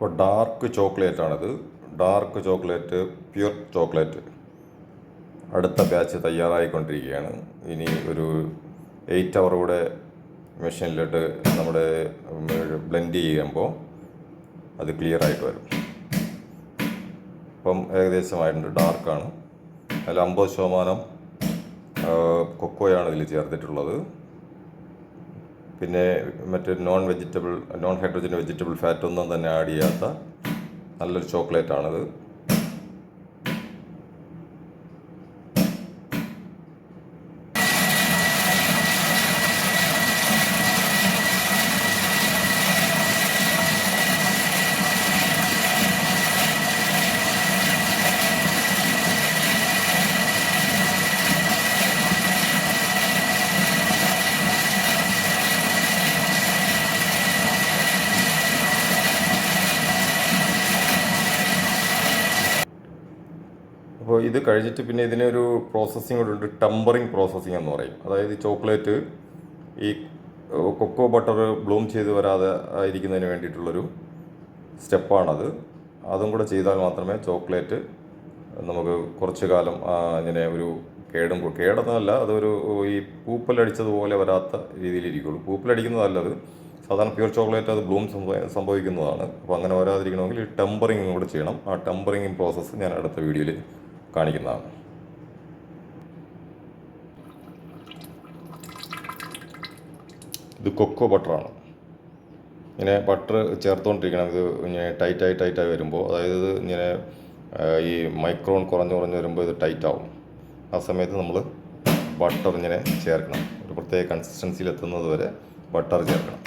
ഇപ്പോൾ ഡാർക്ക് ചോക്ലേറ്റാണിത്. Dark chocolate, pure chocolate അടുത്ത ബാച്ച് തയ്യാറായിക്കൊണ്ടിരിക്കുകയാണ്. ഇനി ഒരു 8 അവർ കൂടെ മെഷീനിലിട്ട് നമ്മുടെ ബ്ലെൻഡ് ചെയ്യുമ്പോൾ അത് ക്ലിയർ ആയിട്ട് വരും. ഇപ്പം ഏകദേശമായിട്ടുണ്ട്. ഡാർക്കാണ്. അതിൽ 50% കൊക്കോയാണ് ഇതിൽ ചേർത്തിട്ടുള്ളത്. പിന്നെ മറ്റ് നോൺ ഹൈഡ്രജൻ വെജിറ്റബിൾ ഫാറ്റ് ഒന്നും തന്നെ ആഡ് ചെയ്യാത്ത നല്ലൊരു ചോക്ലേറ്റാണിത്. അപ്പോൾ ഇത് കഴിഞ്ഞിട്ട് പിന്നെ ഇതിനൊരു പ്രോസസ്സിംഗ് കൂടെ ഉണ്ട്. ടെമ്പറിങ് പ്രോസസ്സിംഗ് എന്ന് പറയും. അതായത് ചോക്ലേറ്റ് ഈ കൊക്കോ ബട്ടർ ബ്ലൂം ചെയ്ത് വരാതെ ഇരിക്കുന്നതിന് വേണ്ടിയിട്ടുള്ളൊരു സ്റ്റെപ്പാണത്. അതും കൂടെ ചെയ്താൽ മാത്രമേ ചോക്ലേറ്റ് നമുക്ക് കുറച്ച് കാലം ഇങ്ങനെ ഒരു കേടൊന്നുമല്ല, അതൊരു ഈ പൂപ്പലടിച്ചതുപോലെ വരാത്ത രീതിയിലിരിക്കുള്ളൂ. പൂപ്പലടിക്കുന്നതല്ലത്, സാധാരണ പ്യൂർ ചോക്ലേറ്റ് അത് ബ്ലൂം സംഭവിക്കുന്നതാണ്. അപ്പോൾ അങ്ങനെ വരാതിരിക്കണമെങ്കിൽ ഈ ടെമ്പറിങ് കൂടെ ചെയ്യണം. ആ ടെമ്പറിങ് പ്രോസസ്സ് ഞാൻ അടുത്ത വീഡിയോയിൽ കാണിക്കുന്നതാണ്. ഇത് കൊക്കോ ബട്ടറാണ്. ഇങ്ങനെ ബട്ടർ ചേർത്തുകൊണ്ടിരിക്കണം. ഇത് ഇങ്ങനെ ടൈറ്റായി വരുമ്പോൾ, അതായത് ഇത് ഇങ്ങനെ ഈ മൈക്രോൺ കുറഞ്ഞ് വരുമ്പോൾ ഇത് ടൈറ്റ് ആവും. ആ സമയത്ത് നമ്മൾ ബട്ടർ ഇങ്ങനെ ചേർക്കണം. ഒരു പ്രത്യേക കൺസിസ്റ്റൻസിയിൽ എത്തുന്നത് വരെ ബട്ടർ ചേർക്കണം.